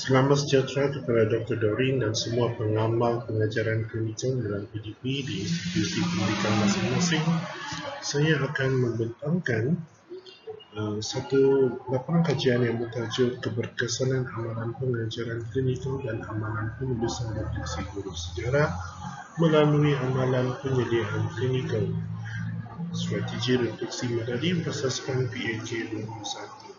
Selamat sejahtera kepada Dr. Doreen dan semua pengamal pengajaran klinikal dalam PDP di institusi pendidikan masing-masing. Saya akan membentangkan satu laporan kajian yang bertajuk Keberkesanan Amalan Pengajaran Klinikal dan Amalan Penulisan Refleksi Guru Sejarah melalui amalan penyediaan klinikal. Strategi refleksi medali berasaskan PAK 21.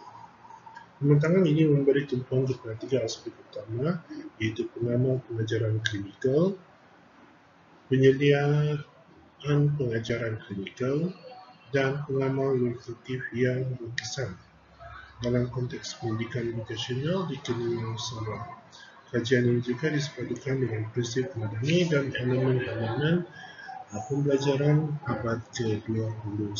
Pembentangan ini memberi tumpuan kepada tiga aspek utama, iaitu pengamal pengajaran klinikal, penyediaan pengajaran klinikal, dan pengamal reflektif yang berkesan dalam konteks pendidikan vokasional di Keluar Sabah. Kajian ini juga disepadukan dengan prinsip madani dan elemen-elemen pembelajaran abad ke-21.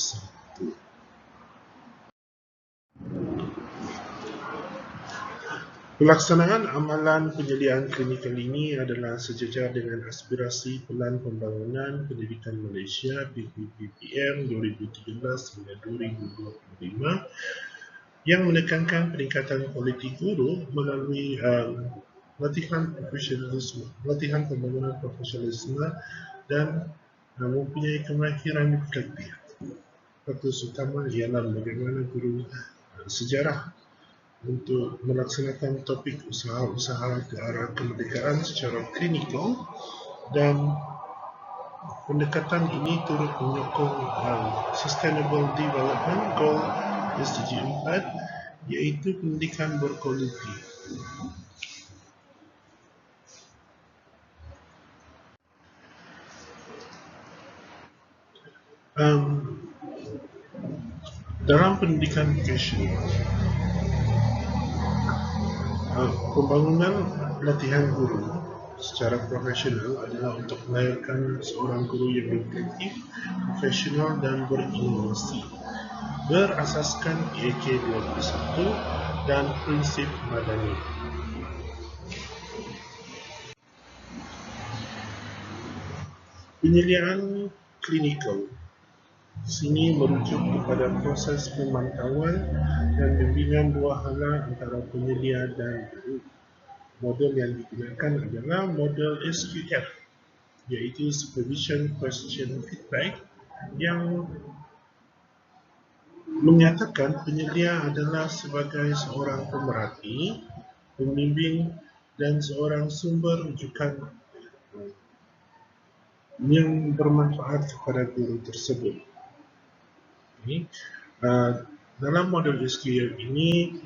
Pelaksanaan amalan penyediaan klinikal ini adalah sejajar dengan aspirasi Pelan Pembangunan Pendidikan Malaysia PPPM 2013 hingga 2025 yang menekankan peningkatan kualiti guru melalui latihan pembangunan profesionalisme dan mempunyai kemahiran reflektif. Fokus utama ialah bagaimana guru sejarah untuk melaksanakan topik usaha-usaha ke arah kemerdekaan secara klinikal, dan pendekatan ini turut menyokong Sustainable Development Goal SDG 4, iaitu pendidikan berkualiti. Dalam pendidikan vokasional, pembangunan latihan guru secara profesional adalah untuk melahirkan seorang guru yang reflektif, profesional dan berinovasi, berasaskan PAK 21 dan prinsip madani. Penyediaan klinikal sini merujuk kepada proses pemantauan dan bimbingan dua hala antara penyedia dan guru. Model yang digunakan adalah model SQF, iaitu Supervision Question Feedback, yang menyatakan penyedia adalah sebagai seorang pemerhati, pembimbing dan seorang sumber rujukan yang bermanfaat kepada guru tersebut. Dalam model SQF ini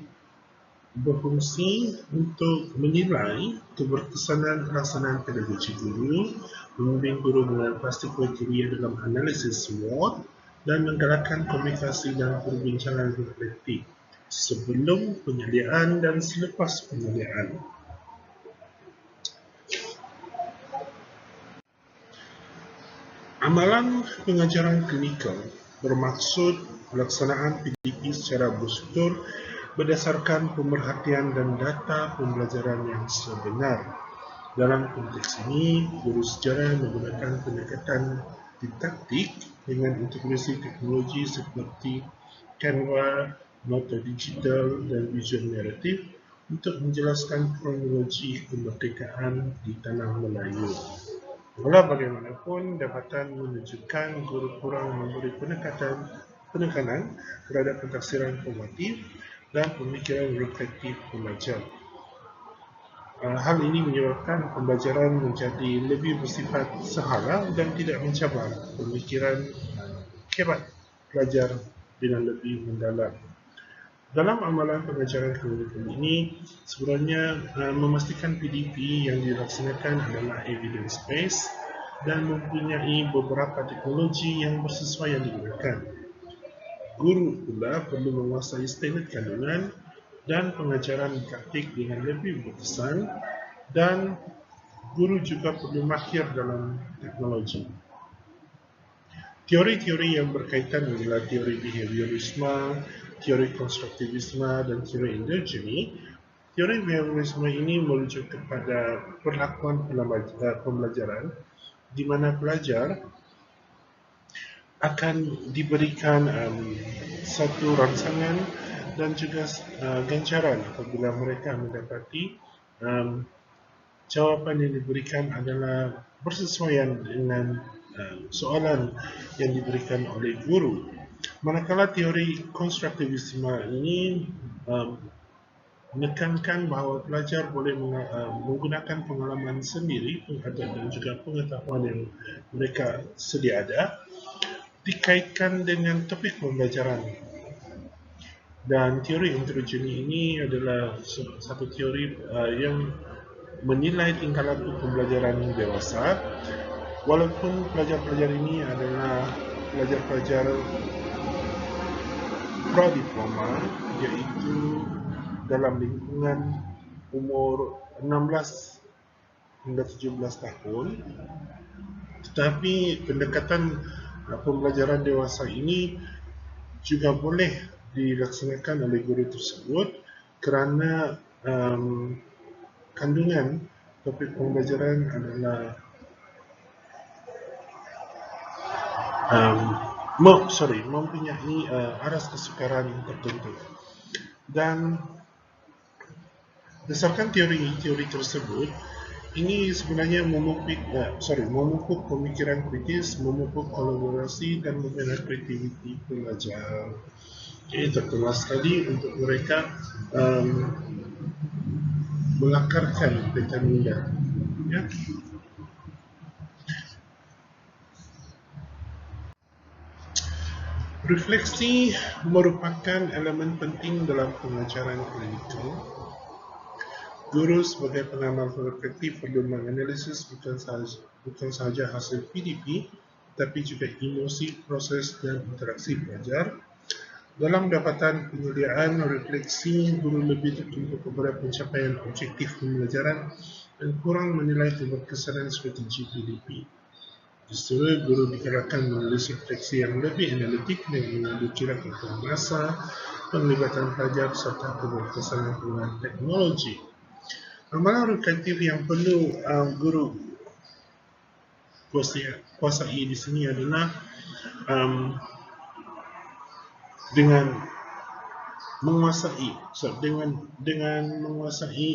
berfungsi untuk menilai keberkesanan pelaksanaan pedagogi guru, membimbing guru dengan pasti kriteria dalam analisis SWOT, dan menggalakkan komunikasi dan perbincangan reflektif sebelum penyediaan dan selepas penyediaan. Amalan pengajaran klinikal bermaksud pelaksanaan PDP secara berstruktur berdasarkan pemerhatian dan data pembelajaran yang sebenar. Dalam konteks ini, guru sejarah menggunakan pendekatan didaktik dengan integrasi teknologi seperti Canva, nota digital dan visual naratif untuk menjelaskan kronologi kemerdekaan di tanah Melayu. Walau bagaimanapun, dapatan menunjukkan guru kurang memberi penekanan terhadap pentafsiran formatif dan pemikiran reflektif pelajar. Hal ini menyebabkan pembelajaran menjadi lebih bersifat sehara dan tidak mencabar pemikiran hebat pelajar dengan lebih mendalam. Dalam amalan pengajaran klinikal ini, sebenarnya memastikan PDP yang dilaksanakan adalah evidence-based dan mempunyai beberapa teknologi yang bersesuaian digunakan. Guru pula perlu menguasai standard kandungan dan pengajaran didaktik dengan lebih berkesan, dan guru juga perlu mahir dalam teknologi. Teori-teori yang berkaitan adalah teori behaviorisme, teori konstruktivisme dan teori endogeny. Teori behaviorisme ini merujuk kepada perlakuan pembelajaran di mana pelajar akan diberikan satu rangsangan dan juga ganjaran apabila mereka mendapati jawapan yang diberikan adalah bersesuaian dengan soalan yang diberikan oleh guru. Manakala teori konstruktivisme ini menekankan bahawa pelajar boleh menggunakan pengalaman sendiri dan juga pengetahuan yang mereka sedia ada dikaitkan dengan topik pembelajaran. Dan teori ontologi ini adalah satu teori yang menilai tingkah laku pembelajaran dewasa, walaupun pelajar-pelajar ini adalah pelajar-pelajar pradiploma, iaitu dalam lingkungan umur 16 hingga 17 tahun. Tetapi pendekatan pembelajaran dewasa ini juga boleh dilaksanakan oleh guru tersebut kerana kandungan topik pembelajaran adalah mempunyai aras kesukaran tertentu. Dan berdasarkan teori-teori tersebut, ini sebenarnya memupuk pemikiran kritis, memupuk kolaborasi dan membina kreativiti pelajar. Jadi terutama sekali untuk mereka melakarkan peta minda. Ya. Refleksi merupakan elemen penting dalam pengajaran klinikal. Guru sebagai pengamal reflektif perlu menganalisis bukan sahaja hasil PDP, tapi juga emosi, proses dan interaksi pelajar. Dalam dapatan penyediaan refleksi, guru lebih tertumpu kepada pencapaian objektif pembelajaran dan kurang menilai keberkesanan strategi PDP. Justru guru digerakkan menulis refleksi yang lebih analitik dan mengambil kira faktor masa, penglibatan pelajar serta keberkesanan penggunaan teknologi. Amalan reflektif yang perlu guru kuasai di sini adalah dengan menguasai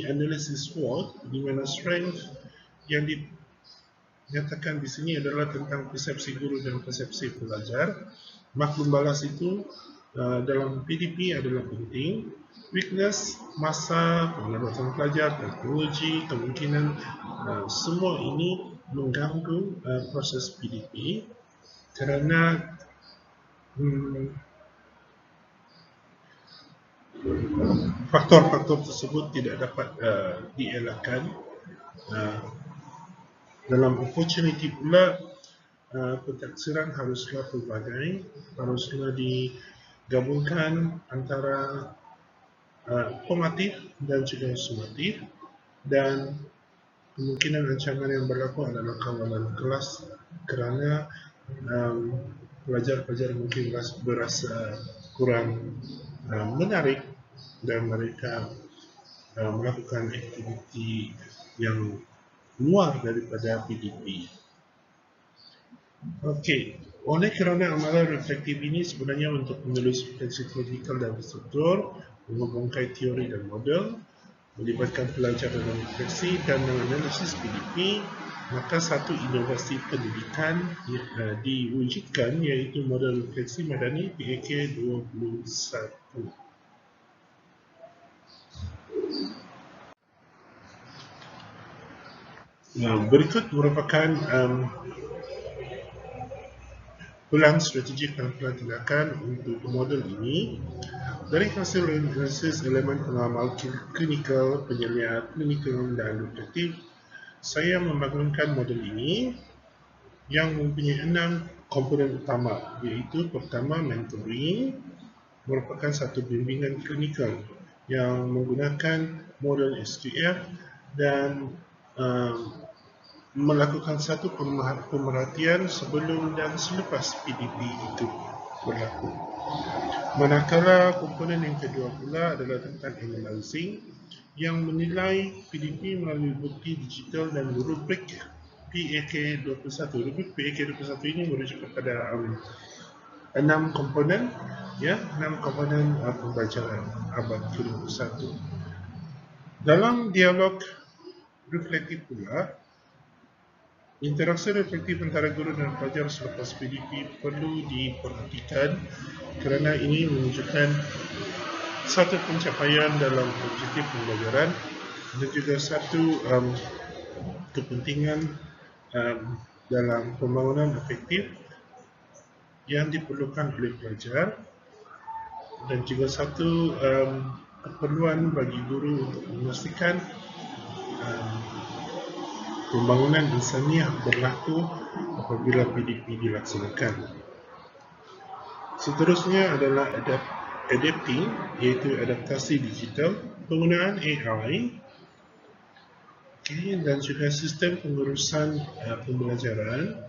analisis SWOT, di mana strength yang dinyatakan di sini adalah tentang persepsi guru dan persepsi pelajar. Maklum balas itu dalam PDP adalah penting. Weakness, masa, penglibatan pelajar, teknologi, kemungkinan semua ini mengganggu proses PDP kerana faktor-faktor tersebut tidak dapat dielakkan. Dalam opportunity pula, pentaksiran haruslah pelbagai, haruslah digabungkan antara formatif dan juga sumatif, dan kemungkinan ancaman yang berlaku adalah kawalan kelas kerana pelajar-pelajar mungkin berasa kurang menarik dan mereka melakukan aktiviti yang luar daripada PDP. Okey, oleh kerana amalan reflektif ini sebenarnya untuk menulis refleksi kritikal dan struktur, menghubungkan teori dan model, melibatkan pelajar dalam refleksi dan menganalisis PDP, maka satu inovasi pendidikan diwujudkan, iaitu model refleksi madani PAK 21. Berikut merupakan pelan strategi pelan-pelan tindakan untuk model ini. Dari hasil analisis elemen pengamal klinikal, penyelia klinikal dan reflektif, saya membangunkan model ini yang mempunyai 6 komponen utama, iaitu pertama, mentoring, merupakan satu bimbingan klinikal yang menggunakan model SQF dan melakukan satu pemerhatian sebelum dan selepas PDP itu berlaku. Manakala komponen yang kedua pula adalah tentang analyzing, yang menilai PDP melalui bukti digital dan rubrik PAK 21. Rubrik PAK 21 ini merujuk kepada 6 komponen, ya, 6 komponen pembelajaran abad ke-21. Dalam dialog reflektif pula, interaksi reflektif antara guru dan pelajar selepas PDP perlu diperhatikan kerana ini menunjukkan satu pencapaian dalam objektif pembelajaran dan juga satu kepentingan dalam pembangunan efektif yang diperlukan oleh pelajar dan juga satu keperluan bagi guru untuk memastikan pembangunan insaniah berlaku apabila PDP dilaksanakan. Seterusnya adalah adapting, iaitu adaptasi digital, penggunaan AI, dan juga sistem pengurusan pembelajaran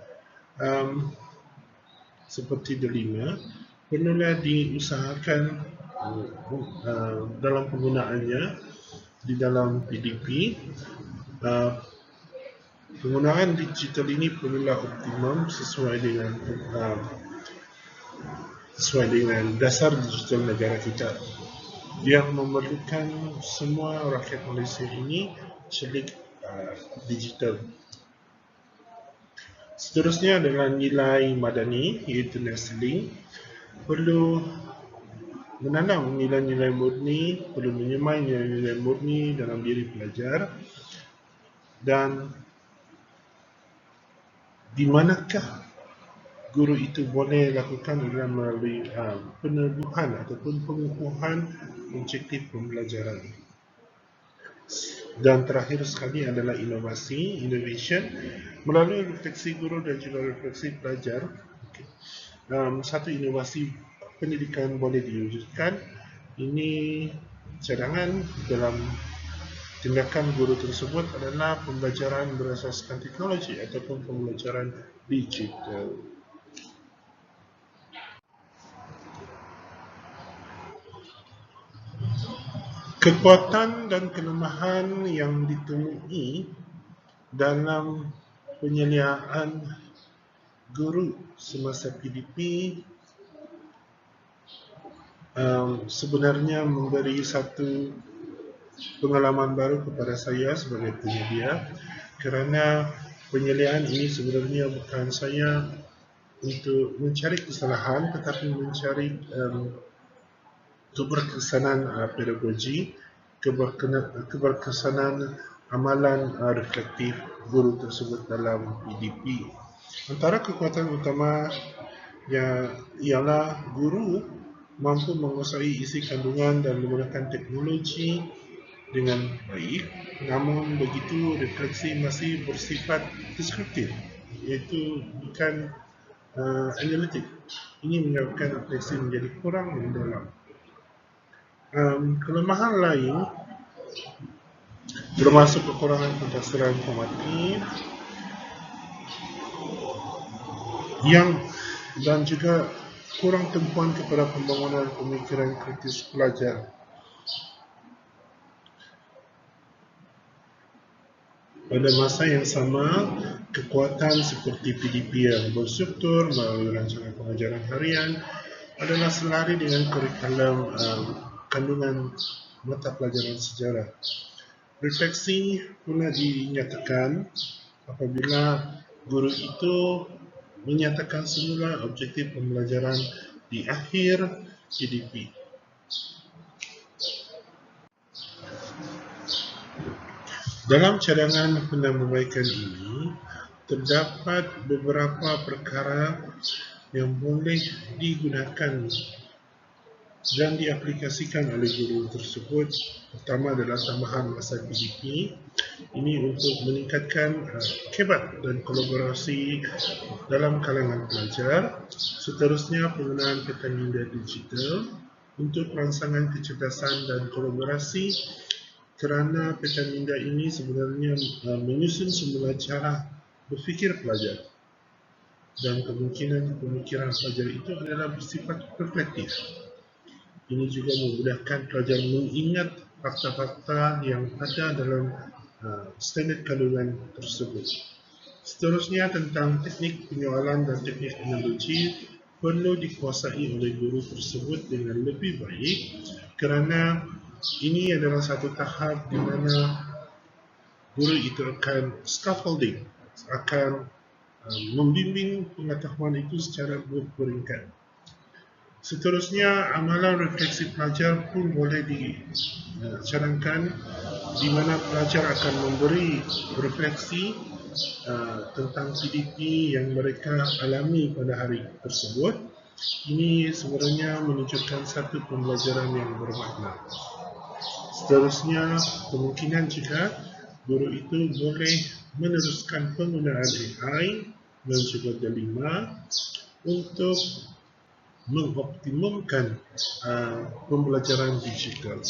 seperti D5 perlulah diusahakan dalam penggunaannya di dalam PDP. Penggunaan digital ini perlulah optimum sesuai dengan dasar digital negara kita yang memerlukan semua rakyat Malaysia ini selik digital. Seterusnya adalah nilai madani, iaitu nestling. Perlu menanam nilai-nilai murni, perlu menyemai nilai-nilai murni dalam diri pelajar, dan di manakah guru itu boleh lakukan adalah melalui peneguhan ataupun pengukuhan objektif pembelajaran. Dan terakhir sekali adalah inovasi, innovation, melalui refleksi guru dan juga refleksi pelajar. Satu inovasi pendidikan boleh diwujudkan. Ini cadangan dalam tindakan guru tersebut adalah pembelajaran berasaskan teknologi ataupun pembelajaran digital. Kekuatan dan kelemahan yang ditemui dalam penyediaan guru semasa PDP sebenarnya memberi satu pengalaman baru kepada saya sebagai penyedia, kerana penyediaan ini sebenarnya bukan saya untuk mencari kesalahan tetapi mencari keberkesanan pedagogi, keberkesanan amalan reflektif guru tersebut dalam PDP. Antara kekuatan utama ialah guru mampu menguasai isi kandungan dan menggunakan teknologi dengan baik, namun begitu refleksi masih bersifat deskriptif, iaitu bukan analitik. Ini menyebabkan refleksi menjadi kurang mendalam. Kelemahan lain termasuk kekurangan pentafsiran formatif dan juga kurang tumpuan kepada pembangunan pemikiran kritis pelajar. Pada masa yang sama, kekuatan seperti PDP yang berstruktur melalui rancangan pengajaran harian adalah selari dengan kurikulum kandungan mata pelajaran sejarah. Refleksi pula dinyatakan apabila guru itu menyatakan semula objektif pembelajaran di akhir PDP. Dalam cadangan penambahbaikan ini, terdapat beberapa perkara yang boleh digunakan dan diaplikasikan oleh guru tersebut. Pertama adalah tambahan masa PDP. Ini untuk meningkatkan kebat dan kolaborasi dalam kalangan pelajar. Seterusnya, penggunaan peta minda digital untuk rangsangan kecerdasan dan kolaborasi, kerana peta minda ini sebenarnya menyusun semula cara berfikir pelajar, dan kemungkinan pemikiran pelajar itu adalah bersifat reflektif. Ini juga memudahkan pelajar mengingat fakta-fakta yang ada dalam standard kandungan tersebut. Seterusnya, tentang teknik penyoalan dan teknik analogi perlu dikuasai oleh guru tersebut dengan lebih baik, kerana ini adalah satu tahap di mana guru itu akan scaffolding, akan membimbing pengetahuan itu secara berperingkat. Seterusnya, amalan refleksi pelajar pun boleh dicadangkan di mana pelajar akan memberi refleksi tentang PDP yang mereka alami pada hari tersebut. Ini sebenarnya menunjukkan satu pembelajaran yang bermakna. Seterusnya, kemungkinan juga guru itu boleh meneruskan penggunaan AI dan juga Delima untuk mengoptimumkan pembelajaran digital.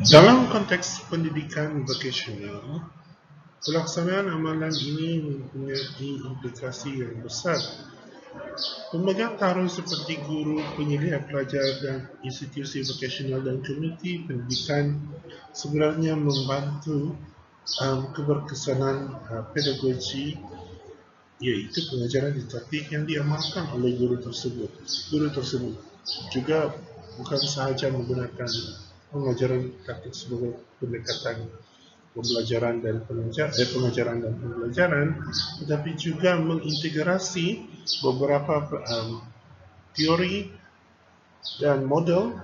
Dalam konteks pendidikan vokasional, pelaksanaan amalan ini mempunyai implikasi yang besar. Pemegang taruh seperti guru, penyelia pelajar dan institusi vokasional dan komuniti pendidikan sebenarnya membantu keberkesanan pedagogi, iaitu pengajaran didaktik yang diamalkan oleh guru tersebut. Juga bukan sahaja menggunakan pengajaran didaktik sebagai pendekatan pembelajaran dan pembelajaran, tetapi juga mengintegrasi beberapa teori dan model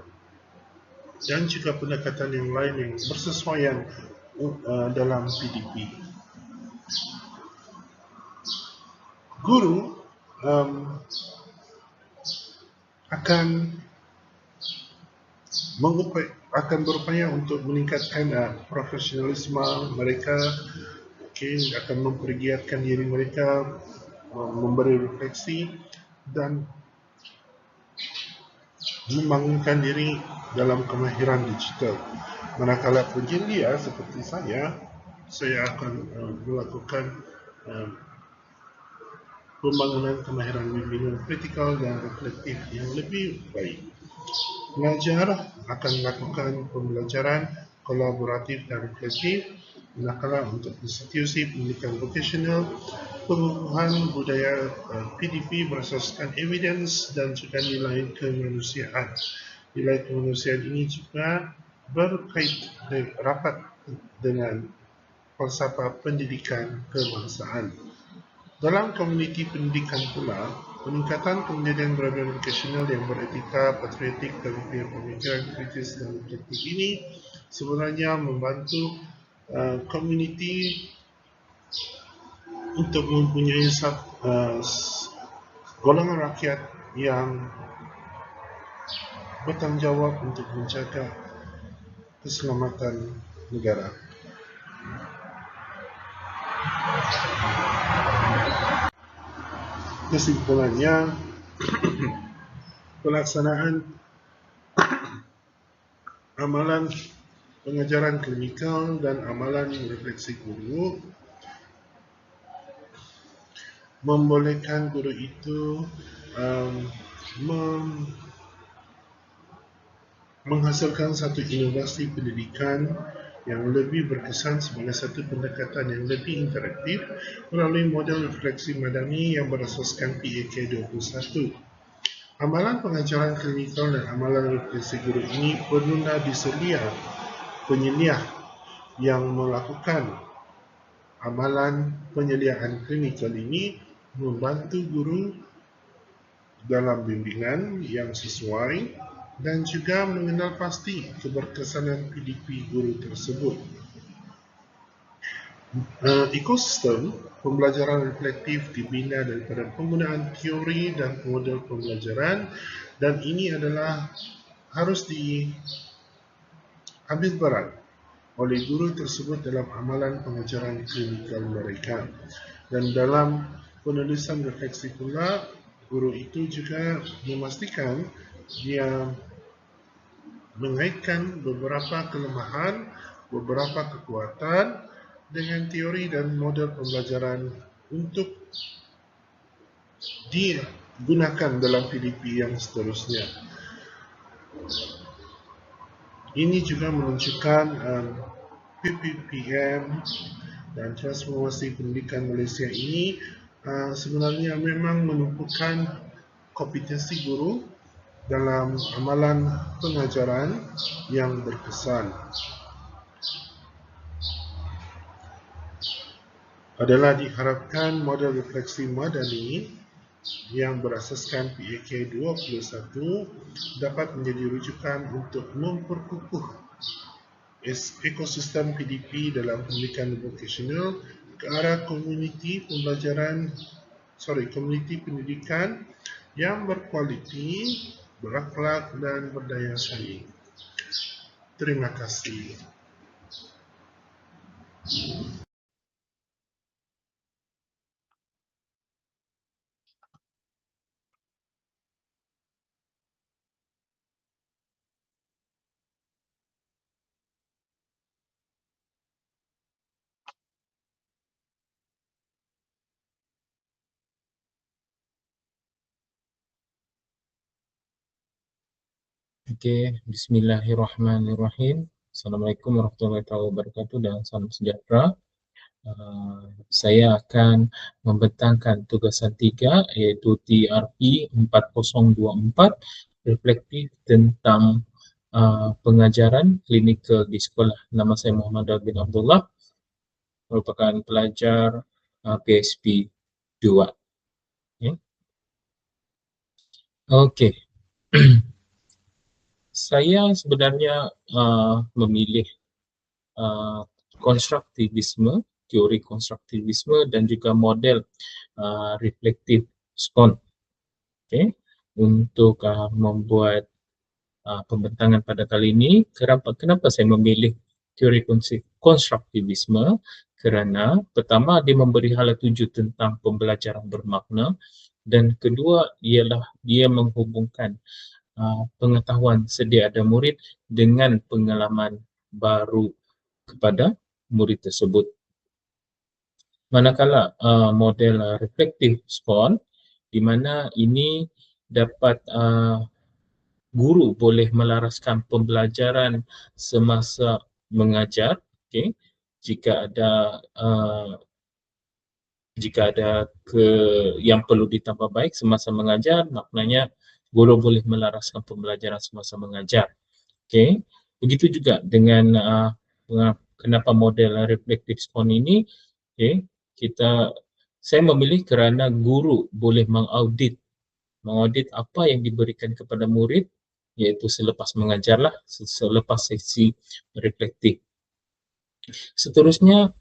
dan juga pendekatan yang lain yang bersesuaian dalam PDP. Guru akan berupaya untuk meningkatkan profesionalisme mereka, akan mempergiatkan diri mereka, memberi refleksi dan membangunkan diri dalam kemahiran digital. Manakala penyelia seperti saya akan melakukan pembangunan kemahiran bimbingan kritikal dan reflektif yang lebih baik. Pengajar akan melakukan pembelajaran kolaboratif dan reflektif, manakala untuk institusi pendidikan vokasional, pengukuhan budaya PDP berasaskan evidence dan juga nilai kemanusiaan. Nilai kemanusiaan ini juga berkait rapat dengan falsafah pendidikan kebangsaan. Dalam komuniti pendidikan pula, peningkatan pendidikan berbagai vokasional yang beretika, patriotik dan pemikiran kritis dan reflektif ini sebenarnya membantu komuniti untuk mempunyai golongan rakyat yang bertanggungjawab untuk menjaga keselamatan negara. Kesimpulannya, pelaksanaan amalan pengajaran klinikal dan amalan refleksi guru membolehkan guru itu menghasilkan satu inovasi pendidikan yang lebih berkesan sebagai satu pendekatan yang lebih interaktif melalui model refleksi madani yang berasaskan PAK 21. Amalan pengajaran klinikal dan amalan refleksi guru ini perlulah diselia penyelia yang melakukan amalan penyeliaan klinikal ini membantu guru dalam bimbingan yang sesuai dan juga mengenal pasti keberkesanan PDP guru tersebut. Ekosistem pembelajaran reflektif dibina daripada penggunaan teori dan model pembelajaran, dan ini adalah harus diambil berat oleh guru tersebut dalam amalan pengajaran klinikal mereka. Dan dalam penulisan refleksi pula, guru itu juga memastikan dia mengaitkan beberapa kelemahan, beberapa kekuatan dengan teori dan model pembelajaran untuk digunakan dalam PDP yang seterusnya. Ini juga menunjukkan PPPM dan transformasi pendidikan Malaysia ini sebenarnya memang menumpukan kompetensi guru dalam amalan pengajaran yang berkesan. Adalah diharapkan model refleksi madani yang berasaskan PAK 21 dapat menjadi rujukan untuk memperkukuh ekosistem PDP dalam pendidikan vokasional ke arah komuniti pendidikan yang berkualiti, berakhlak dan berdaya saing. Terima kasih. Okey, bismillahirrahmanirrahim. Assalamualaikum warahmatullahi wabarakatuh dan salam sejahtera. Saya akan membentangkan tugasan 3 iaitu TRP 4024 reflektif tentang pengajaran klinikal di sekolah. Nama saya Muhammad bin Abdullah, merupakan pelajar PSP 2. Okey. Saya sebenarnya memilih konstruktivisme, teori konstruktivisme dan juga model reflektif SCON, untuk membuat pembentangan pada kali ini. Kenapa saya memilih teori konstruktivisme? Kerana pertama, dia memberi hala tuju tentang pembelajaran bermakna, dan kedua ialah dia menghubungkan pengetahuan sedia ada murid dengan pengalaman baru kepada murid tersebut. Manakala model reflektif SCON, di mana ini dapat guru boleh melaraskan pembelajaran semasa mengajar, jika ada yang perlu ditambah baik semasa mengajar, maknanya guru boleh melaraskan pembelajaran semasa mengajar. Begitu juga dengan kenapa model reflektif SCON ini, saya memilih kerana guru boleh mengaudit apa yang diberikan kepada murid, iaitu selepas mengajarlah, selepas sesi reflektif. Seterusnya,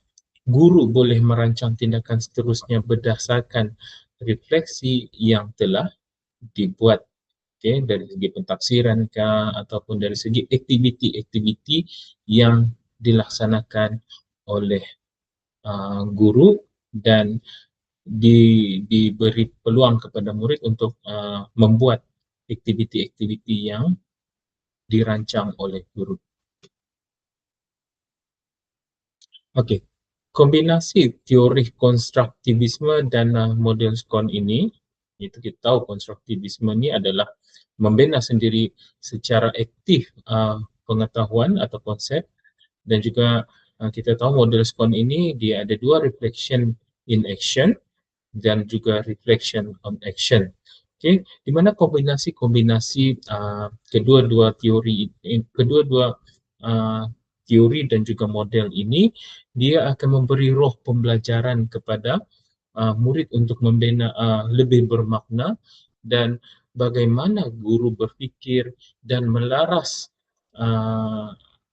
guru boleh merancang tindakan seterusnya berdasarkan refleksi yang telah dibuat, dari segi pentafsiran ataupun dari segi aktiviti-aktiviti yang dilaksanakan oleh guru, dan diberi peluang kepada murid untuk membuat aktiviti-aktiviti yang dirancang oleh guru. Okey, kombinasi teori konstruktivisme dan model SCON ini, itu kita tahu konstruktivisme ini adalah membina sendiri secara aktif pengetahuan atau konsep, dan juga kita tahu model SCON ini dia ada dua, reflection in action dan juga reflection on action. Di mana kombinasi kedua-dua teori dan juga model ini, dia akan memberi roh pembelajaran kepada murid untuk membina lebih bermakna, dan bagaimana guru berfikir dan melaras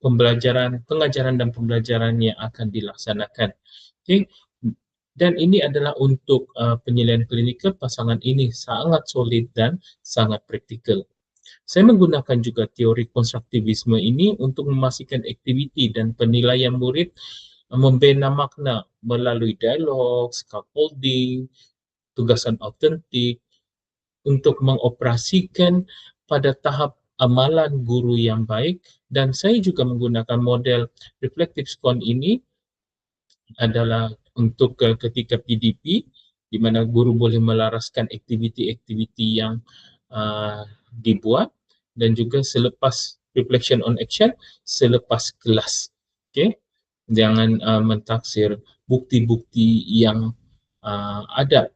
pengajaran dan pembelajaran yang akan dilaksanakan. Dan ini adalah untuk penilaian klinikal. Pasangan ini sangat solid dan sangat praktikal. Saya menggunakan juga teori konstruktivisme ini untuk memastikan aktiviti dan penilaian murid membina makna melalui dialog, scaffolding, tugasan autentik, untuk mengoperasikan pada tahap amalan guru yang baik. Dan saya juga menggunakan model reflektif SCON ini adalah untuk ketika PDP, di mana guru boleh melaraskan aktiviti-aktiviti yang dibuat, dan juga selepas reflection on action, selepas kelas. Jangan mentaksir bukti-bukti yang ada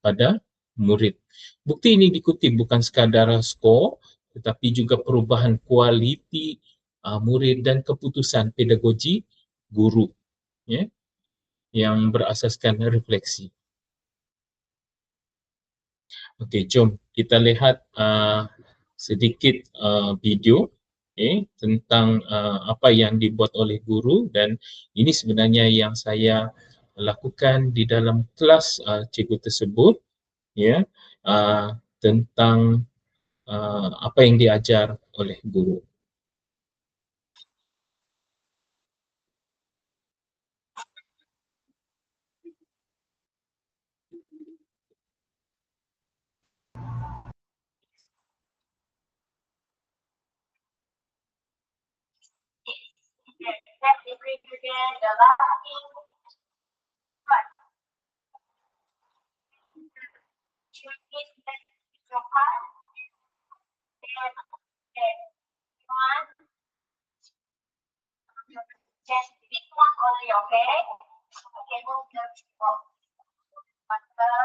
pada murid. Bukti ini dikutip bukan sekadar skor tetapi juga perubahan kualiti murid dan keputusan pedagogi guru, ya, yang berasaskan refleksi. Okey, jom kita lihat sedikit video tentang apa yang dibuat oleh guru, dan ini sebenarnya yang saya lakukan di dalam kelas cikgu tersebut, ya, tentang apa yang diajar oleh guru. Just pick one only, okay? Okay, move the butter.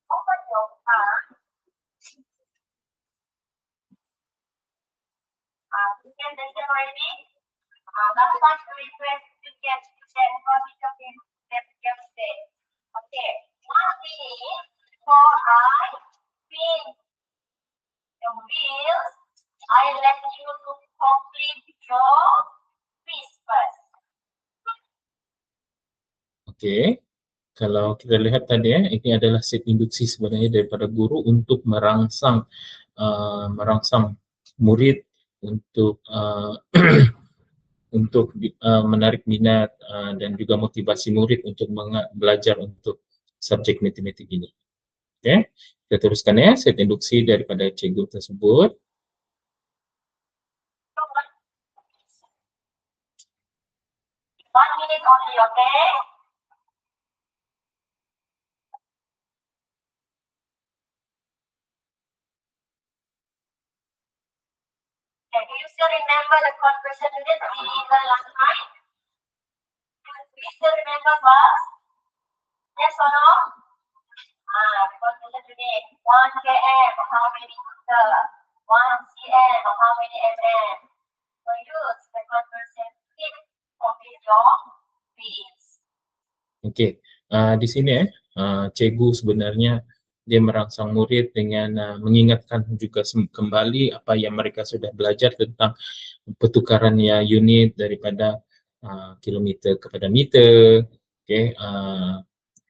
Open your palm. You can listen already. Last one to request to get that copy of the step. Okay. 1 minute for I spin the wheels. I let you to complete your piece first. Okey. Kalau kita lihat tadi, ini adalah set induksi sebenarnya daripada guru untuk merangsang murid untuk untuk menarik minat dan juga motivasi murid untuk belajar untuk subjek matematik ini. Okey, kita teruskan ya set induksi daripada cikgu tersebut. One minute only, okay? Do you still remember the conversation we did the last time? Do you still remember, boss? Yes or no? Conversation today. 1 km, how many meter? 1 cm, how many mm? So use the conversation to complete your piece. Okey, di sini cikgu sebenarnya dia merangsang murid dengan mengingatkan juga kembali apa yang mereka sudah belajar tentang pertukarannya unit daripada kilometer kepada meter, okey,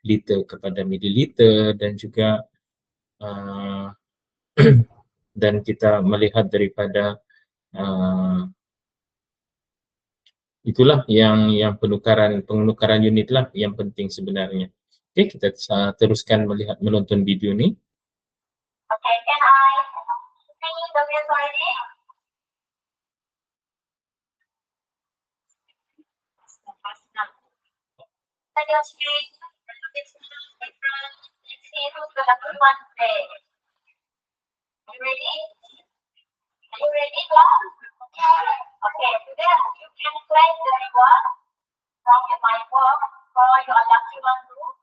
liter kepada mililiter, dan juga dan kita melihat daripada itulah yang penukaran unit lah yang penting sebenarnya. Okey, kita teruskan menonton video ni. Okay, can I finish the video already? Set your screen. Let's see who's gonna put one today. Are you ready? Are you ready, class? Okay, today you can play the reward from my work for your document group.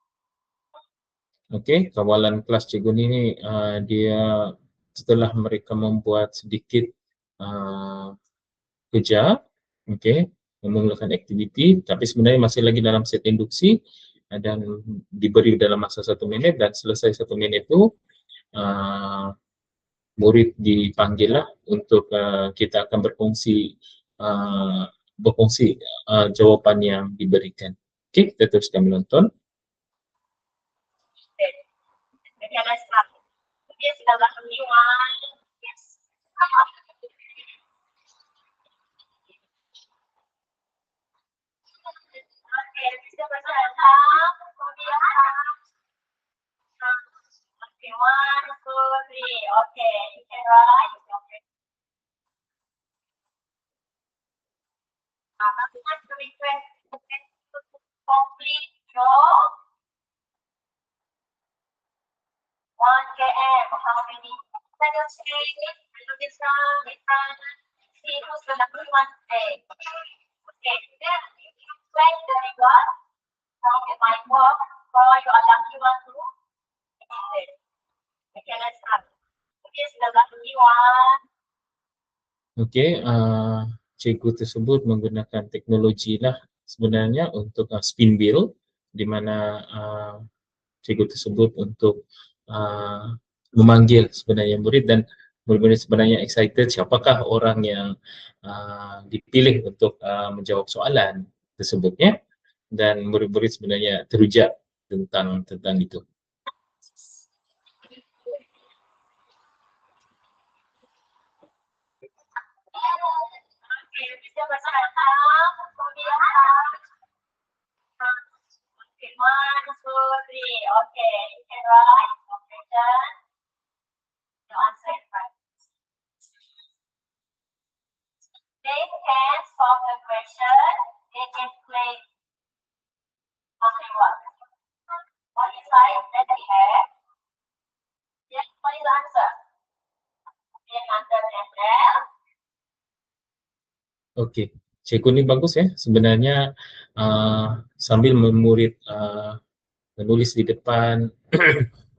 Okey, kawalan kelas cikgu ni dia setelah mereka membuat sedikit kerja, okey, memulakan aktiviti, tapi sebenarnya masih lagi dalam set induksi dan diberi dalam masa 1 minit, dan selesai 1 minit itu murid dipanggil lah untuk kita akan berkongsi jawapan yang diberikan. Okey, kita teruskan menonton. Okay, let's start. Yes, the last one. Yes. Okay, Mr. President, okay, 1, 2, 3. Okay, you can write. want to request to complete your 1 km. How many? Can you say this one? See who's the number one day. Okay, then when the reward from the my work for your lucky one to okay, let's start. This is the lucky one. Okey, cikgu tersebut menggunakan teknologi lah sebenarnya untuk spin wheel, di mana cikgu tersebut untuk memanggil sebenarnya murid, dan murid-murid sebenarnya excited siapakah orang yang dipilih untuk menjawab soalan tersebut, ya. Dan murid-murid sebenarnya teruja tentang itu. Okay, bisa bersama. Kemudian okay, 1, 2, 3. Okay, you can write. Okay, done. Your answer is right. They can solve the question. They can play what? What is right that they have? Yes, what is the answer? The answer is there. Okey, cikgu ni bagus ya. Sebenarnya sambil murid menulis di depan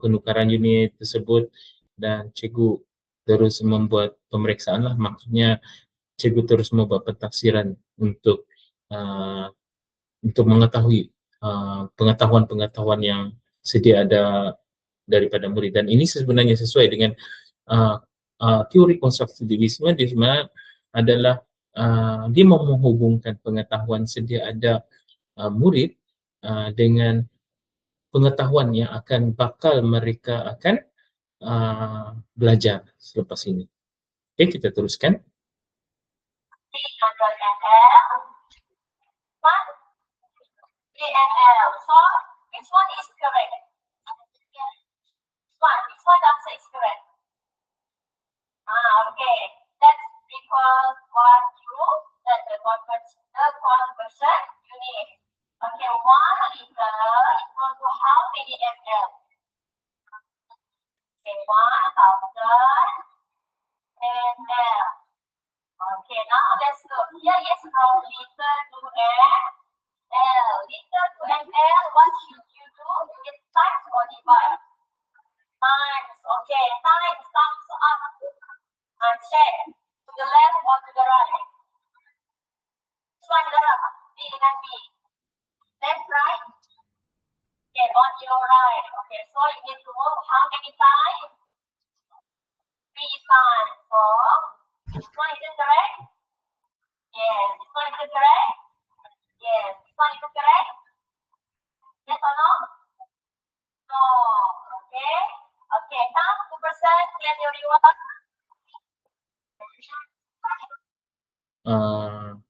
penukaran unit tersebut, dan cikgu terus membuat pemeriksaan lah, maksudnya cikgu terus membuat pentafsiran untuk mengetahui pengetahuan-pengetahuan yang sedia ada daripada murid. Dan ini sebenarnya sesuai dengan teori konstruktivisme, di mana adalah dia mau menghubungkan pengetahuan sedia ada murid dengan pengetahuan yang bakal mereka akan belajar selepas ini. Okey, kita teruskan. So this one is correct. This one answer is correct. Okay. That's because what you the conversion unit. Okay, 1 liter equal to how many ml? Okay, 1,000 ml. Okay, now let's look. Here is how liter to ml. Liter to ml, what should you do? Is times or divide? Times. Okay, times sums up. And check to the left or to the right. This one left, B and B. Left, right. Okay, on your right. Okay, so you need to move how many times? 3 times. So this one is correct? Yes. This one is correct? Yes. This one is correct? Yes or no? No. Okay. Okay, now 2% get your reward.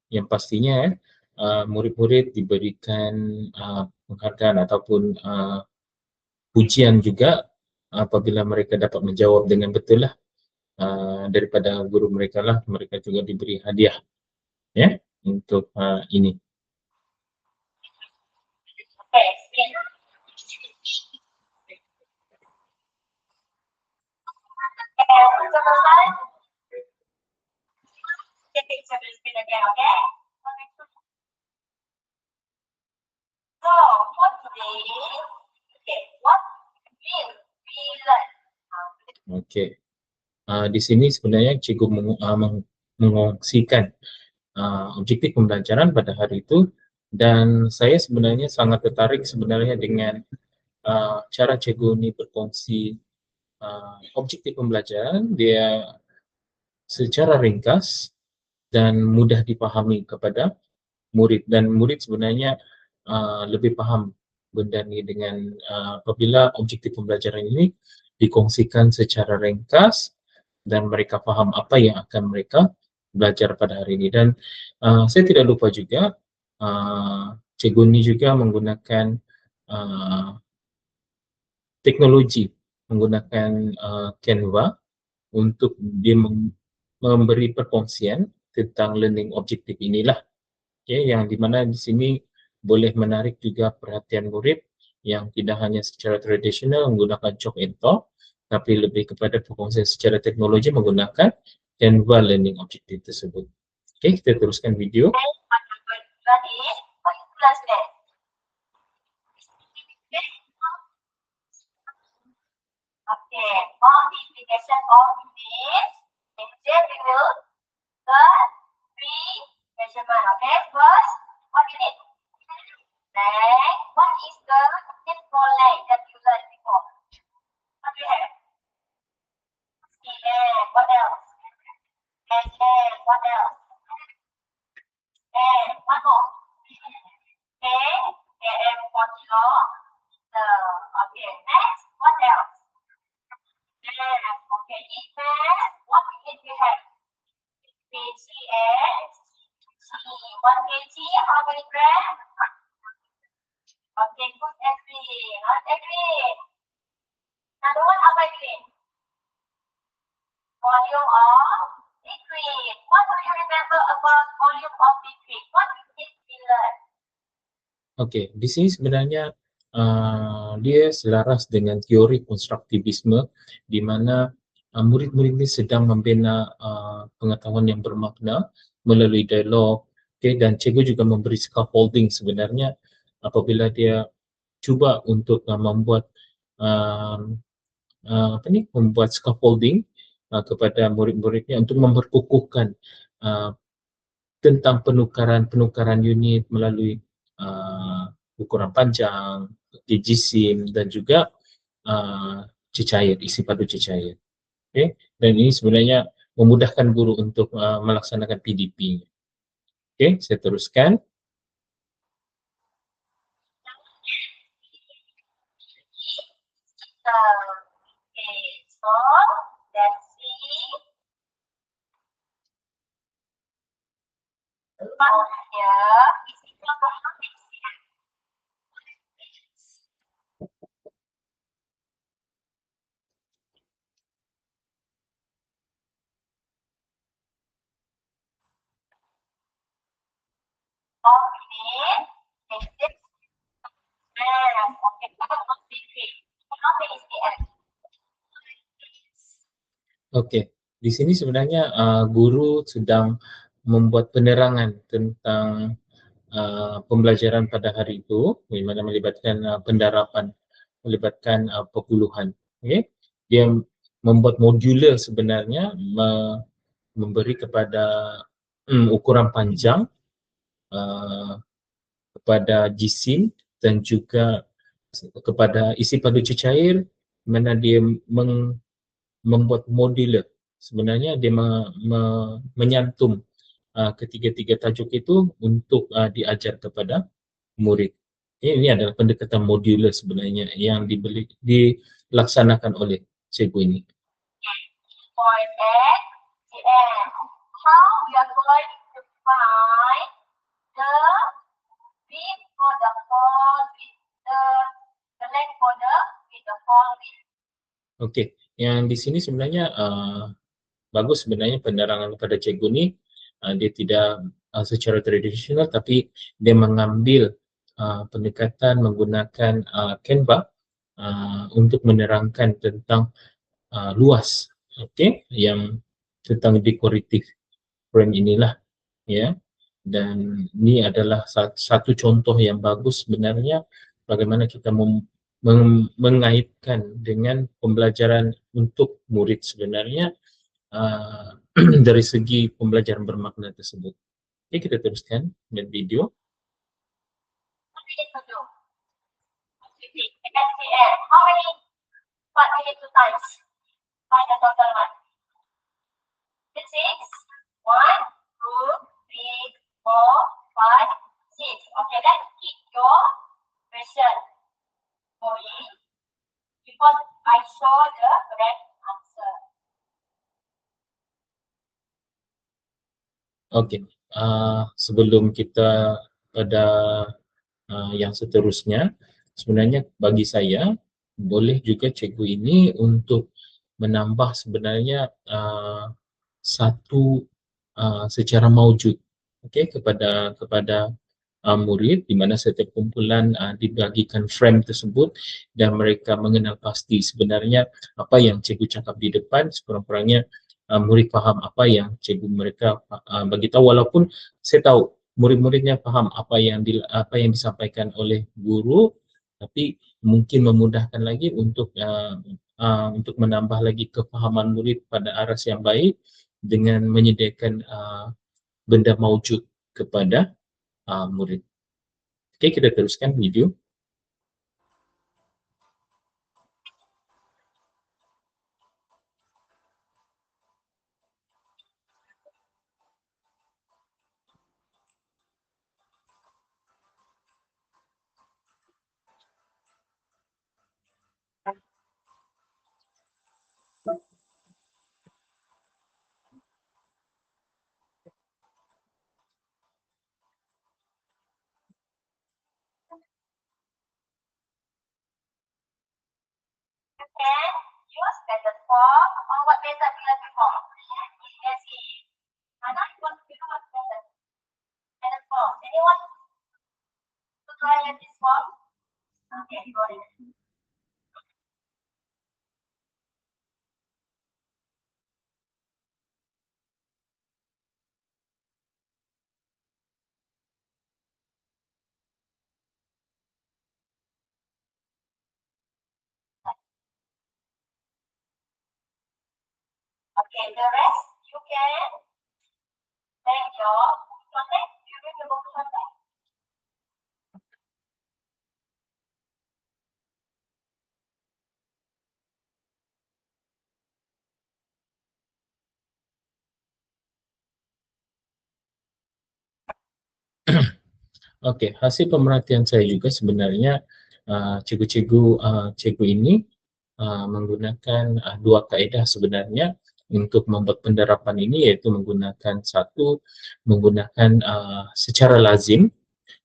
Yang pastinya murid-murid diberikan penghargaan ataupun pujian juga apabila mereka dapat menjawab dengan betul lah daripada guru mereka lah. Mereka juga diberi hadiah ya untuk ini. Okay. Again, okay? So, for today, okay, what will we learn? Okay. Di sini sebenarnya cikgu mengongsikan objektif pembelajaran pada hari itu, dan saya sebenarnya sangat tertarik sebenarnya dengan cara cikgu ni berkongsi objektif pembelajaran. Dia secara ringkas dan mudah dipahami kepada murid, dan murid sebenarnya lebih faham benda ni dengan apabila objektif pembelajaran ini dikongsikan secara ringkas dan mereka faham apa yang akan mereka belajar pada hari ini. Dan saya tidak lupa juga cikgu ni juga menggunakan teknologi, menggunakan Canva untuk dia memberi perkongsian tentang learning objektif inilah. Okay, yang dimana di sini boleh menarik juga perhatian murid yang tidak hanya secara tradisional menggunakan chalk and talk, tapi lebih kepada perkongsian secara teknologi menggunakan Canva Learning Objective tersebut. Okay, kita teruskan video. Okay, for the application of this, they will the three measurement. Okay, first, what you need? Then, what is the simple line that you learned before? What do you have? And what else? And what else? And one more. KM for kilo. Okay, next, what else? Okay, in math, what did we have? kg and G. 1 kg, how many grams? Okay, good, agree. Not agree. Another one, apa agree? Volume of liquid. What do you remember about volume of liquid? What did we learn? Okay, di sini sebenarnya dia selaras dengan teori konstruktivisme di mana murid-murid ini sedang membina pengetahuan yang bermakna melalui dialog. Okay, dan cikgu juga memberi scaffolding sebenarnya apabila dia cuba untuk membuat membuat scaffolding kepada murid-muridnya untuk memperkukuhkan tentang penukaran unit melalui ukuran panjang, jisim dan juga cecair, isi padu cecair. Okay? Dan ini sebenarnya memudahkan guru untuk melaksanakan PDP. Okay, saya teruskan. Okay, so let's see. Here is equal to how many cm? Okay, next is okay, how many cm? Okey, di sini sebenarnya guru sedang membuat penerangan tentang pembelajaran pada hari itu, di mana melibatkan pendarapan, melibatkan perpuluhan. Okay? Dia membuat modular sebenarnya memberi kepada ukuran panjang, kepada jisim dan juga kepada isi padu cecair, mana dia membuat modular. Sebenarnya dia menyantum ketiga-tiga tajuk itu untuk diajar kepada murid. Ini adalah pendekatan modular sebenarnya yang dilaksanakan oleh cikgu ini. Point X, and how we are going to find the width for the hole with the length for the hole width. Okey, yang di sini sebenarnya bagus sebenarnya penerangan kepada cikgu ni. Dia tidak secara tradisional tapi dia mengambil pendekatan menggunakan Canva untuk menerangkan tentang luas, okey, yang tentang dekoratif frame inilah, ya. Dan ini adalah satu contoh yang bagus sebenarnya bagaimana kita mengaitkan dengan pembelajaran untuk murid sebenarnya dari segi pembelajaran bermakna tersebut. Okey, kita teruskan dengan video. What we need to do? SCM, how many? What we need to times? Find the total one. 6, 1, 2, 3, 4, 5, 6. Okay, let's keep your question going because I saw the correct answer. Okey, sebelum kita pada yang seterusnya, sebenarnya bagi saya boleh juga cikgu ini untuk menambah sebenarnya satu secara maujud, okey, kepada murid, di mana setiap kumpulan dibagikan frame tersebut dan mereka mengenal pasti sebenarnya apa yang cikgu cakap di depan, sekurang-kurangnya murid faham apa yang cikgu mereka bagi tahu, walaupun saya tahu murid-muridnya faham apa yang disampaikan oleh guru, tapi mungkin memudahkan lagi untuk menambah lagi kefahaman murid pada aras yang baik dengan menyediakan benda maujud kepada murid. Okey, kita teruskan video. can use method 4 or what method we learned before? Yes, Anna, you want to become what method? Method 4. Anyone to try at this form? Okay, go ahead. Okay, the rest you can take your contact. You bring your book contact. Okey, hasil pemerhatian saya juga sebenarnya cikgu ini menggunakan dua kaedah sebenarnya untuk membuat penerapan ini, iaitu menggunakan menggunakan secara lazim,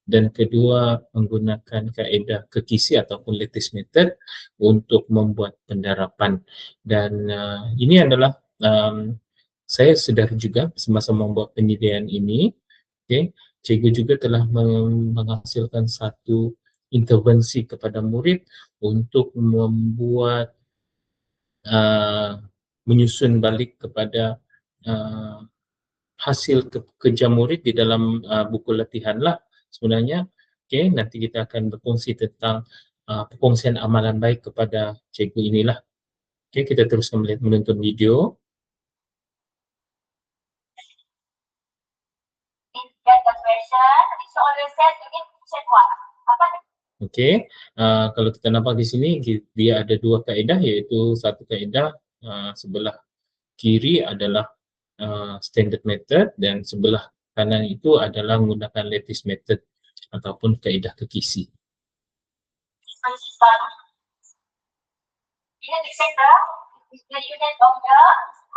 dan kedua menggunakan kaedah kekisi ataupun lattice method untuk membuat penerapan. Dan ini adalah saya sedar juga semasa membuat penyediaan ini, okay, cikgu juga telah menghasilkan satu intervensi kepada murid untuk membuat menyusun balik kepada hasil kerja murid di dalam buku latihan lah sebenarnya. Okay, nanti kita akan berkongsi tentang perkongsian amalan baik kepada cikgu inilah. Okay, kita teruskan menonton video. Get the question. It's always said you need to check what? Apa? Okey, kalau kita nampak di sini dia ada dua kaedah, iaitu satu kaedah sebelah kiri adalah standard method dan sebelah kanan itu adalah menggunakan lattice method ataupun kaedah kekisi. You need to check the unit of the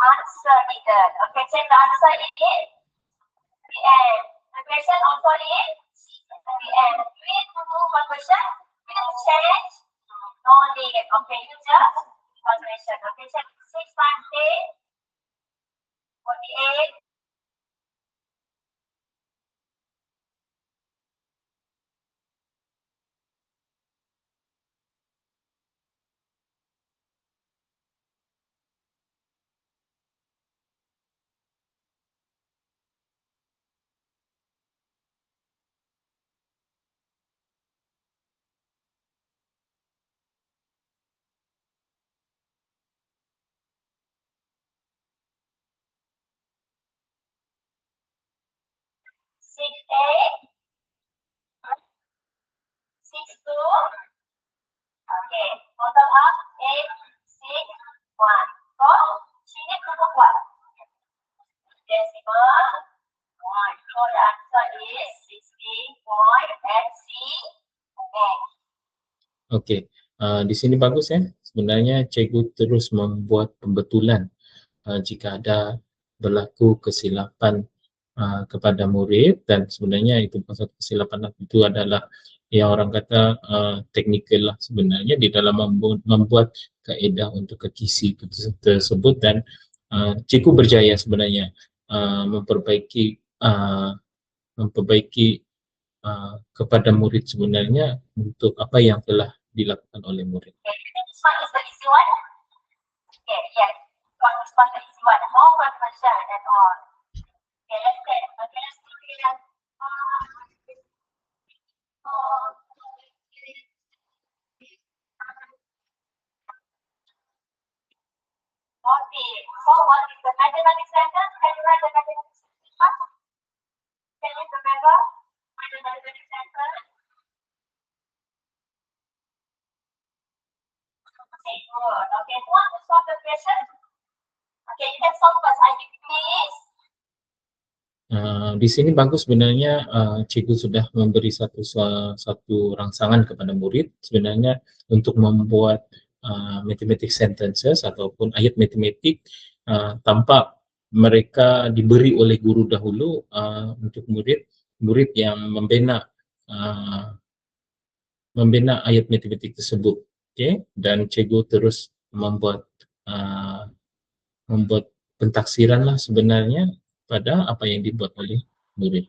answer needed. Okay, check the answer in the end. The question also in the end. You need to do one question. You need to change. No need. Okay, you just one question. Okay, check 6 times 8, 48. Six eight, 6 2. Okay, total up 8 6 1. So she needs to do what? Decimal 1. So the answer is 60.8. Okey, di sini bagus ya. Sebenarnya cikgu terus membuat pembetulan jika ada berlaku kesilapan kepada murid, dan sebenarnya itu pasal kesilapan itu adalah yang orang kata teknikal lah sebenarnya di dalam membuat kaedah untuk kekisi tersebut, dan cikgu berjaya sebenarnya memperbaiki memperbaiki kepada murid sebenarnya untuk apa yang telah dilakukan oleh murid. Okay, you think this one is the easy one? Okay, yes. This one is the easy one. No conversion at all. Okay, let's say. Okay, let's do it again. Okay, so what is the mathematics sentence? Can you write the mathematics sentence? Can you remember what the mathematics sentence? Okay, good. Okay, who wants to solve the question? Okay, you can solve first. I give please. Di sini bagus sebenarnya cikgu sudah memberi satu rangsangan kepada murid sebenarnya untuk membuat mathematics sentences ataupun ayat matematik tanpa mereka diberi oleh guru dahulu untuk murid yang membina ayat matematik tersebut. Okay? Dan cikgu terus membuat pentaksiran lah sebenarnya pada apa yang dibuat oleh murid.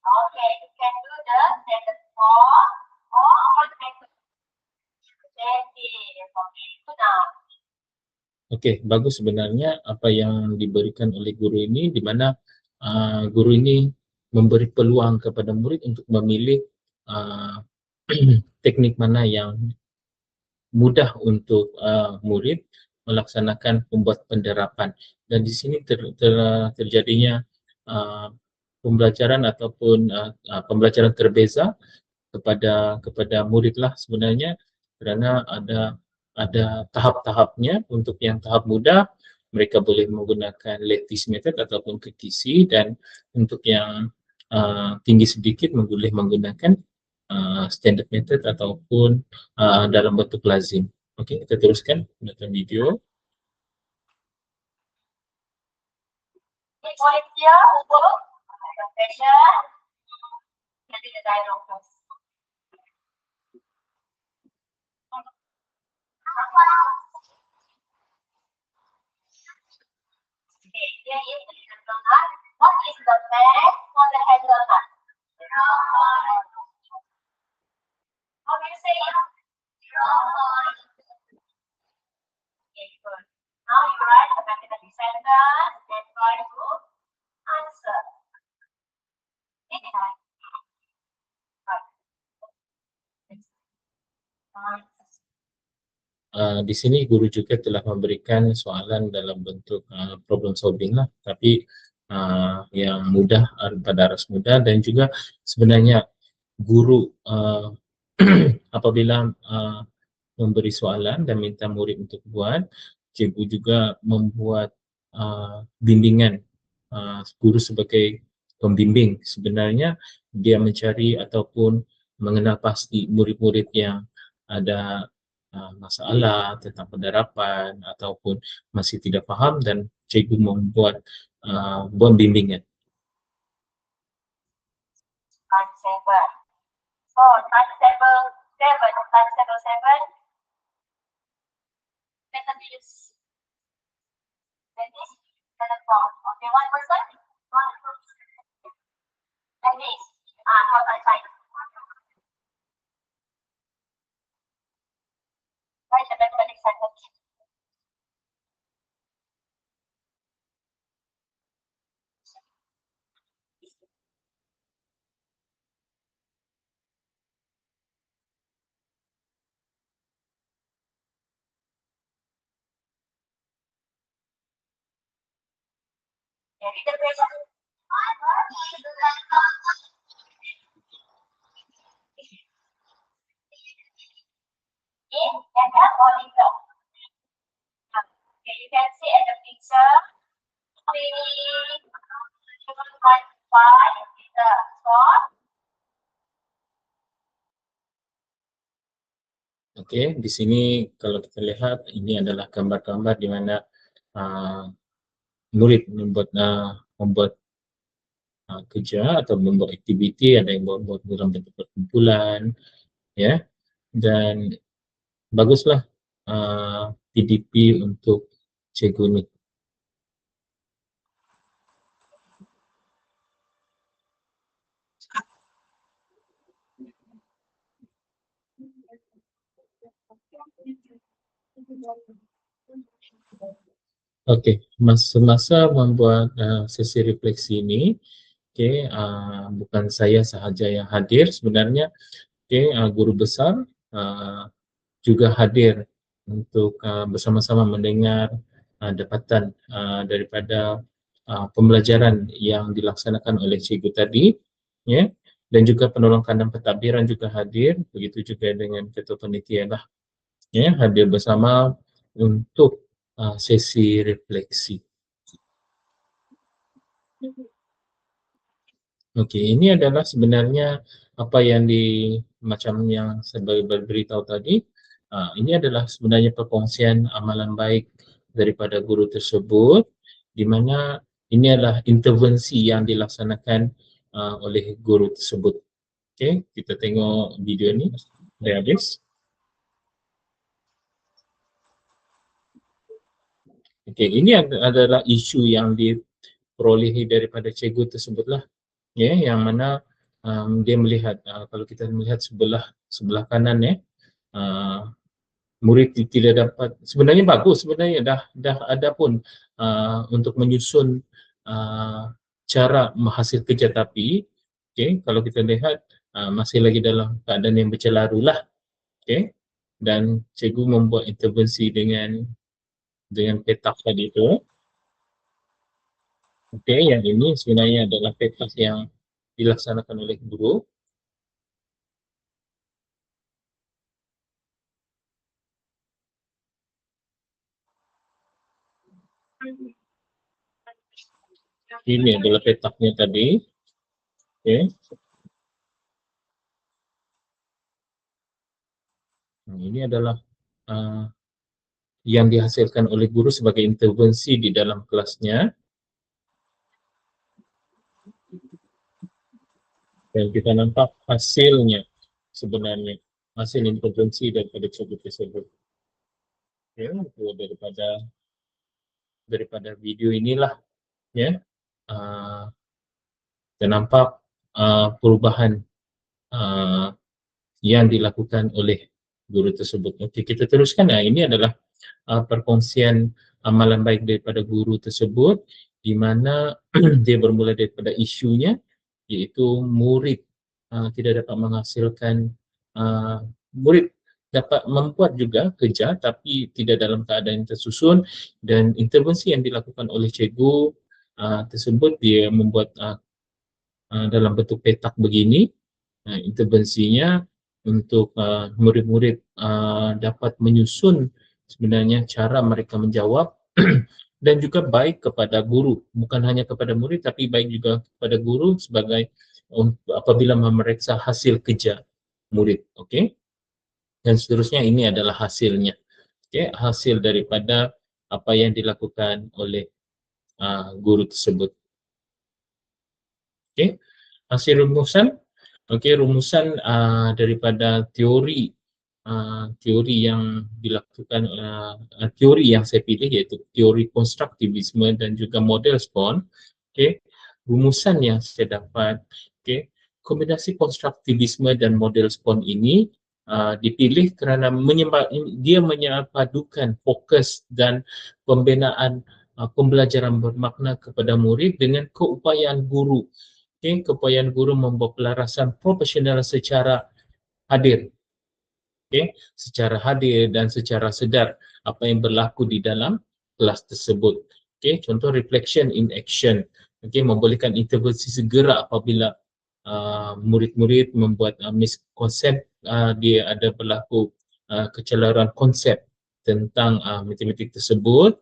Okay, you can do the sentence 4 or Okey, bagus sebenarnya apa yang diberikan oleh guru ini, di mana guru ini memberi peluang kepada murid untuk memilih teknik mana yang mudah untuk murid melaksanakan pembuat penderapan. Dan di sini terjadinya pembelajaran ataupun pembelajaran terbeza kepada muridlah sebenarnya, kerana ada tahap-tahapnya. Untuk yang tahap mudah mereka boleh menggunakan lattice method ataupun KTC, dan untuk yang tinggi sedikit boleh menggunakan standard method ataupun dalam bentuk lazim. Okey, kita teruskan menonton video. What is the bag for the hazelnut? How do you say it? Okay, good. Now you write the mathematics sentence, then try to answer. Okay. Di sini guru juga telah memberikan soalan dalam bentuk problem solving lah, tapi yang mudah pada aras mudah. Dan juga sebenarnya guru apabila memberi soalan dan minta murid untuk buat, cikgu juga membuat bimbingan. Guru sebagai pembimbing sebenarnya dia mencari ataupun mengenal pasti murid-murid yang ada masalah tentang penderapan ataupun masih tidak faham, dan cikgu membuat bimbingan. Times 7. So, times 7. Better use. That is telepon. Okay, one person. Like this. How I type. Write the mathematics sentence. Read the question. In and out or in the. Okay, you can see at the picture. 3.5 liter. So, Okey, di sini kalau kita lihat ini adalah gambar-gambar di mana murid membuat kerja atau membuat aktiviti, ada yang buat dalam bentuk perkumpulan, ya, dan baguslah PDP untuk cikgu ni. Okey, semasa membuat sesi refleksi ini, okey, bukan saya sahaja yang hadir sebenarnya, okey, guru besar juga hadir untuk bersama-sama mendengar dapatan daripada pembelajaran yang dilaksanakan oleh cikgu tadi, ya, dan juga penolong kandang pentadbiran juga hadir, begitu juga dengan ketua panitia lah, ya, hadir bersama untuk sesi refleksi. Okey, ini adalah sebenarnya apa yang macam yang saya beritahu tadi, ini adalah sebenarnya perkongsian amalan baik daripada guru tersebut, di mana ini adalah intervensi yang dilaksanakan oleh guru tersebut. Okey, kita tengok video ni dari habis. Okey, ini adalah isu yang diperolehi daripada cikgu tersebutlah, ya, yang mana dia melihat kalau kita melihat sebelah kanan, ya, murid tidak dapat, sebenarnya bagus, sebenarnya dah ada pun untuk menyusun cara menghasil kerja, tapi kalau kita lihat masih lagi dalam keadaan yang bercelaru lah, dan cikgu membuat intervensi dengan petak tadi itu. Yang ini sebenarnya adalah petak yang dilaksanakan oleh guru. Ini adalah petaknya tadi. Ini adalah yang dihasilkan oleh guru sebagai intervensi di dalam kelasnya. Dan kita nampak hasilnya sebenarnya, hasil intervensi daripada cikgu tersebut. Itu daripada video inilah, ya, kita nampak perubahan yang dilakukan oleh guru tersebut. Okey, kita teruskan. Ini adalah perkongsian amalan baik daripada guru tersebut, di mana dia bermula daripada isunya, iaitu murid tidak dapat menghasilkan, murid dapat membuat juga kerja tapi tidak dalam keadaan yang tersusun, dan intervensi yang dilakukan oleh cikgu tersebut, dia membuat dalam bentuk petak begini, intervensinya untuk murid-murid dapat menyusun sebenarnya cara mereka menjawab dan juga baik kepada guru, bukan hanya kepada murid tapi baik juga kepada guru sebagai apabila memeriksa hasil kerja murid. Okey, dan seterusnya ini adalah hasilnya, hasil daripada apa yang dilakukan oleh guru tersebut. Okey, hasil rumusan. Okey, rumusan daripada teori yang dilakukan, teori yang saya pilih iaitu teori konstruktivisme dan juga model SPON. Okey, rumusan yang saya dapat, kombinasi konstruktivisme dan model SPON ini dipilih kerana dia menyepadukan fokus dan pembinaan pembelajaran bermakna kepada murid dengan keupayaan guru. Keupayaan guru membuat pelarasan profesional secara hadir, secara hadir dan secara sedar apa yang berlaku di dalam kelas tersebut. Contoh reflection in action, membolehkan intervensi segera apabila murid-murid membuat miskonsep, dia ada berlaku kecelaruan konsep tentang matematik tersebut.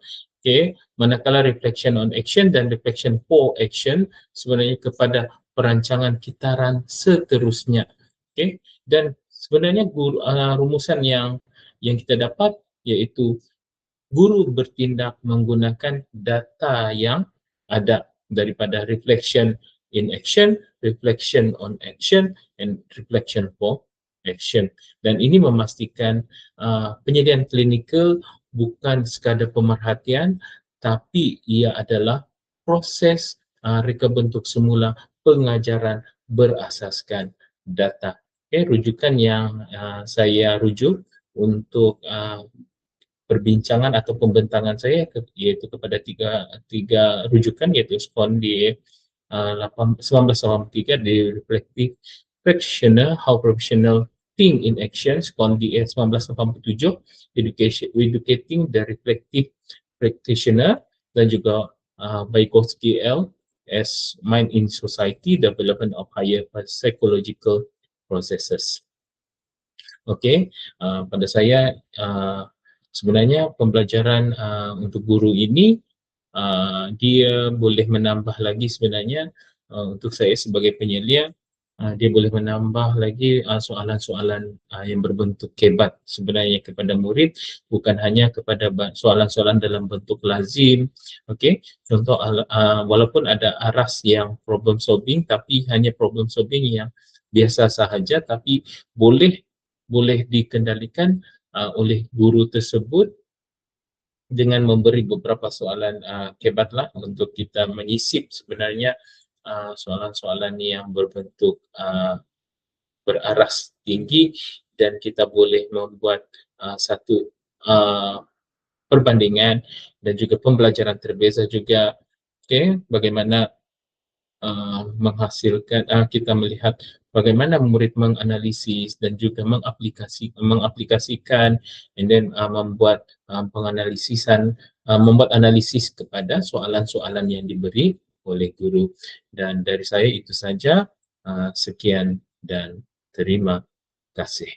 Manakala reflection on action dan reflection for action sebenarnya kepada perancangan kitaran seterusnya. Dan sebenarnya rumusan yang yang kita dapat iaitu guru bertindak menggunakan data yang ada daripada reflection in action, reflection on action, and reflection for action. Dan ini memastikan penyediaan klinikal bukan sekadar pemerhatian, tapi ia adalah proses reka bentuk semula pengajaran berasaskan data. Okay, rujukan yang saya rujuk untuk perbincangan atau pembentangan saya iaitu kepada tiga rujukan, iaitu Skondi 1983 di Reflective Practitioner, How Professional Think in Action, Skondi 1987 Educating the Reflective Practitioner, dan juga Vygotsky L as Mind in Society, Development of Higher Psychological Processes. Okey, pada saya sebenarnya pembelajaran untuk guru ini dia boleh menambah lagi sebenarnya untuk saya sebagai penyelia, dia boleh menambah lagi soalan-soalan yang berbentuk kebat sebenarnya kepada murid, bukan hanya kepada soalan-soalan dalam bentuk lazim. Okey, contoh walaupun ada aras yang problem solving, tapi hanya problem solving yang biasa sahaja, tapi boleh dikendalikan oleh guru tersebut dengan memberi beberapa soalan kebatlah untuk kita menyisip sebenarnya soalan-soalan yang berbentuk beraras tinggi, dan kita boleh membuat satu perbandingan dan juga pembelajaran terbeza juga. Okay, bagaimana menghasilkan kita melihat bagaimana murid menganalisis dan juga mengaplikasikan, and then membuat penganalisisan, membuat analisis kepada soalan-soalan yang diberi oleh guru. Dan dari saya itu saja, sekian dan terima kasih.